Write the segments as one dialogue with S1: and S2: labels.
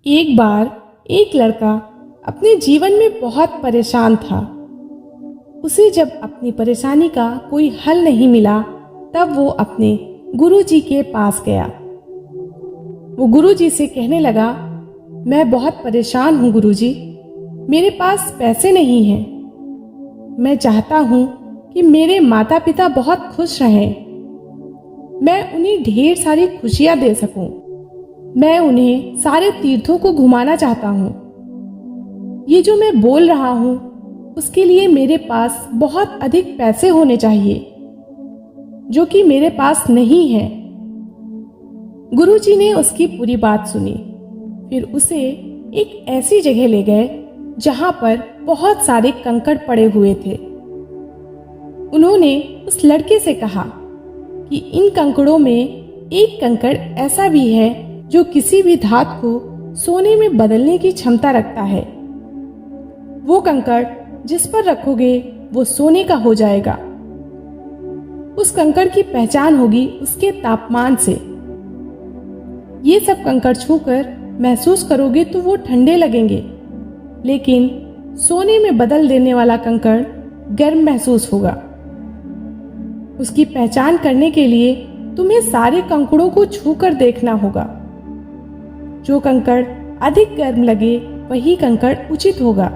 S1: एक बार एक लड़का अपने जीवन में बहुत परेशान था। उसे जब अपनी परेशानी का कोई हल नहीं मिला, तब वो अपने गुरुजी के पास गया। वो गुरुजी से कहने लगा, मैं बहुत परेशान हूँ गुरुजी, मेरे पास पैसे नहीं हैं। मैं चाहता हूँ कि मेरे माता पिता बहुत खुश रहें। मैं उन्हें ढेर सारी खुशियाँ दे सकूं। मैं उन्हें सारे तीर्थों को घुमाना चाहता हूँ। ये जो मैं बोल रहा हूँ, उसके लिए मेरे पास बहुत अधिक पैसे होने चाहिए, जो कि मेरे पास नहीं है। गुरुजी ने उसकी पूरी बात सुनी। फिर उसे एक ऐसी जगह ले गए जहां पर बहुत सारे कंकड़ पड़े हुए थे। उन्होंने उस लड़के से कहा कि इन कंकड़ों में एक कंकड़ ऐसा भी है जो किसी भी धातु को सोने में बदलने की क्षमता रखता है। वो कंकड़ जिस पर रखोगे वो सोने का हो जाएगा। उस कंकड़ की पहचान होगी उसके तापमान से। ये सब कंकड़ छूकर महसूस करोगे तो वो ठंडे लगेंगे, लेकिन सोने में बदल देने वाला कंकड़ गर्म महसूस होगा। उसकी पहचान करने के लिए तुम्हें सारे कंकड़ों को छूकर देखना होगा। जो कंकड़ अधिक गर्म लगे वही कंकड़ उचित होगा।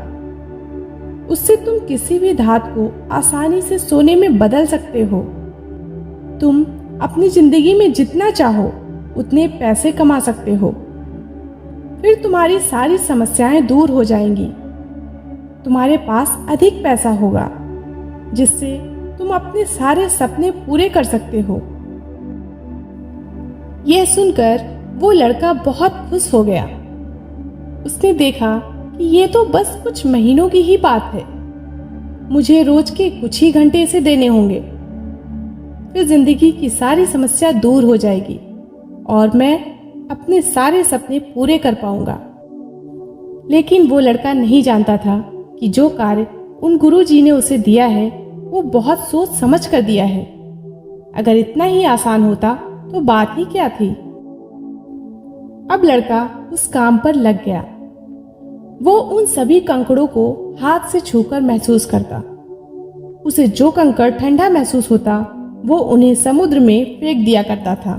S1: उससे तुम किसी भी धातु को आसानी से सोने में बदल सकते हो। तुम अपनी जिंदगी में जितना चाहो उतने पैसे कमा सकते हो। फिर तुम्हारी सारी समस्याएं दूर हो जाएंगी। तुम्हारे पास अधिक पैसा होगा, जिससे तुम अपने सारे सपने पूरे कर सकते हो। यह सुनकर वो लड़का बहुत खुश हो गया। उसने देखा कि ये तो बस कुछ महीनों की ही बात है। मुझे रोज के कुछ ही घंटे इसे देने होंगे। फिर जिंदगी की सारी समस्या दूर हो जाएगी और मैं अपने सारे सपने पूरे कर पाऊंगा। लेकिन वो लड़का नहीं जानता था कि जो कार्य उन गुरुजी ने उसे दिया है वो बहुत सोच समझ कर दिया है। अगर इतना ही आसान होता तो बात ही क्या थी। अब लड़का उस काम पर लग गया। वो उन सभी कंकड़ों को हाथ से छूकर महसूस करता। उसे जो कंकड़ ठंडा महसूस होता वो उन्हें समुद्र में फेंक दिया करता था।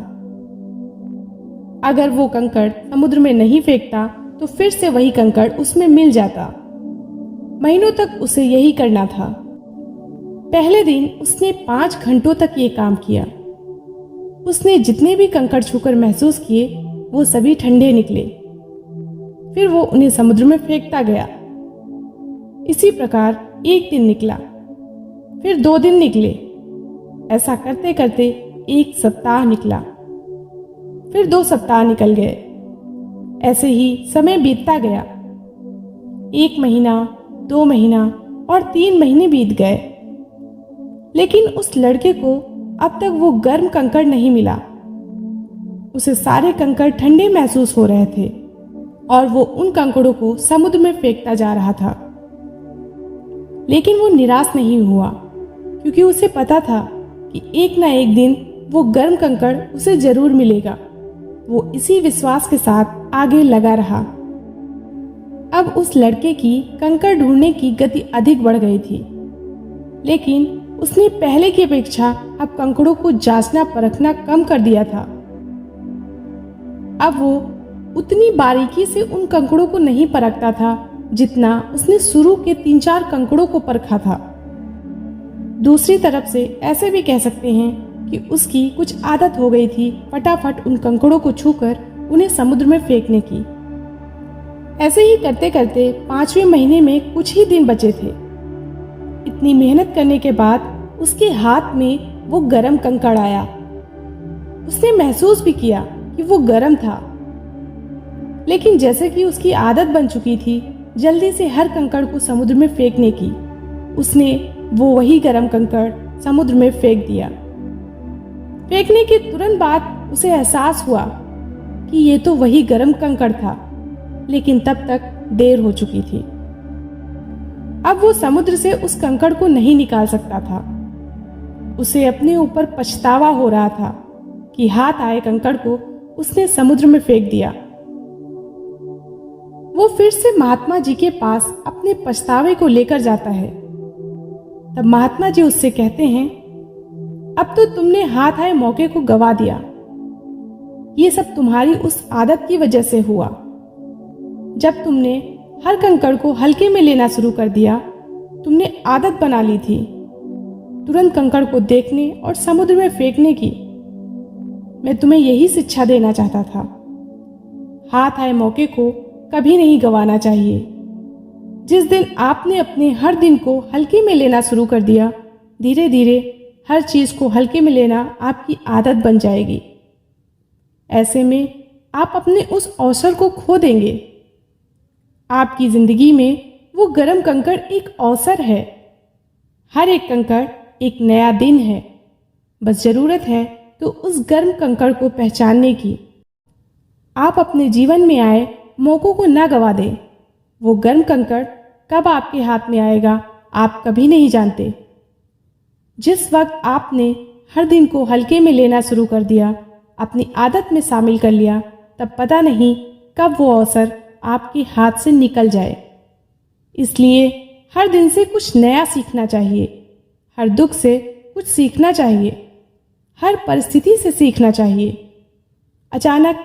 S1: अगर वो कंकड़ समुद्र में नहीं फेंकता तो फिर से वही कंकड़ उसमें मिल जाता। महीनों तक उसे यही करना था। पहले दिन उसने 5 घंटों तक ये काम किया। उसने जितने भी कंकड़ छूकर महसूस किए वो सभी ठंडे निकले। फिर वो उन्हें समुद्र में फेंकता गया। इसी प्रकार एक दिन निकला, फिर 2 दिन निकले। ऐसा करते करते 1 सप्ताह निकला, फिर 2 सप्ताह निकल गए। ऐसे ही समय बीतता गया। 1 महीना, 2 महीना और 3 महीने बीत गए। लेकिन उस लड़के को अब तक वो गर्म कंकड़ नहीं मिला। उसे सारे कंकड़ ठंडे महसूस हो रहे थे और वो उन कंकड़ों को समुद्र में फेंकता जा रहा था। लेकिन वो निराश नहीं हुआ, क्योंकि उसे पता था कि एक ना एक दिन वो गर्म कंकड़ उसे जरूर मिलेगा। वो इसी विश्वास के साथ आगे लगा रहा। अब उस लड़के की कंकड़ ढूंढने की गति अधिक बढ़ गई थी, लेकिन उसने पहले की अपेक्षा अब कंकड़ों को जांचना परखना कम कर दिया था। अब वो उतनी बारीकी से उन कंकड़ों को नहीं परखता था जितना उसने शुरू के 3-4 कंकड़ों को परखा था। दूसरी तरफ से ऐसे भी कह सकते हैं कि उसकी कुछ आदत हो गई थी फटाफट उन कंकड़ों को छूकर उन्हें समुद्र में फेंकने की। ऐसे ही करते करते 5वें महीने में कुछ ही दिन बचे थे। इतनी मेहनत करने के बाद उसके हाथ में वो गरम कंकड़ आया। उसने महसूस भी किया कि वो गरम था, लेकिन जैसे कि उसकी आदत बन चुकी थी जल्दी से हर कंकड़ को समुद्र में फेंकने की, उसने वही गरम कंकड़ समुद्र में फेंक दिया। फेंकने के तुरंत बाद उसे एहसास हुआ कि ये तो वही गरम कंकड़ था, लेकिन तब तक देर हो चुकी थी। अब वो समुद्र से उस कंकड़ को नहीं निकाल सकता था। उसे अपने ऊपर पछतावा हो रहा था कि हाथ आए कंकड़ को उसने समुद्र में फेंक दिया। वो फिर से महात्मा जी के पास अपने पछतावे को लेकर जाता है। तब महात्मा जी उससे कहते हैं, अब तो तुमने हाथ आए मौके को गवा दिया। ये सब तुम्हारी उस आदत की वजह से हुआ। जब तुमने हर कंकड़ को हल्के में लेना शुरू कर दिया, तुमने आदत बना ली थी तुरंत कंकड़ को देखने और समुद्र में फेंकने की। मैं तुम्हें यही शिक्षा देना चाहता था। हाथ आए मौके को कभी नहीं गंवाना चाहिए। जिस दिन आपने अपने हर दिन को हल्के में लेना शुरू कर दिया, धीरे धीरे हर चीज को हल्के में लेना आपकी आदत बन जाएगी। ऐसे में आप अपने उस अवसर को खो देंगे। आपकी जिंदगी में वो गर्म कंकड़ एक अवसर है। हर एक कंकड़ एक नया दिन है। बस जरूरत है तो उस गर्म कंकड़ को पहचानने की। आप अपने जीवन में आए मौकों को ना गवा दें। वो गर्म कंकड़ कब आपके हाथ में आएगा आप कभी नहीं जानते। जिस वक्त आपने हर दिन को हल्के में लेना शुरू कर दिया, अपनी आदत में शामिल कर लिया, तब पता नहीं कब वो अवसर आपके हाथ से निकल जाए। इसलिए हर दिन से कुछ नया सीखना चाहिए। हर दुख से कुछ सीखना चाहिए। हर परिस्थिति से सीखना चाहिए। अचानक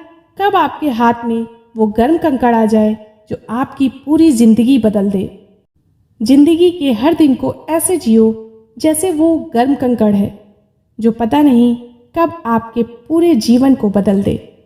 S1: कब आपके हाथ में वो गर्म कंकड़ आ जाए जो आपकी पूरी जिंदगी बदल दे। जिंदगी के हर दिन को ऐसे जियो जैसे वो गर्म कंकड़ है जो पता नहीं कब आपके पूरे जीवन को बदल दे।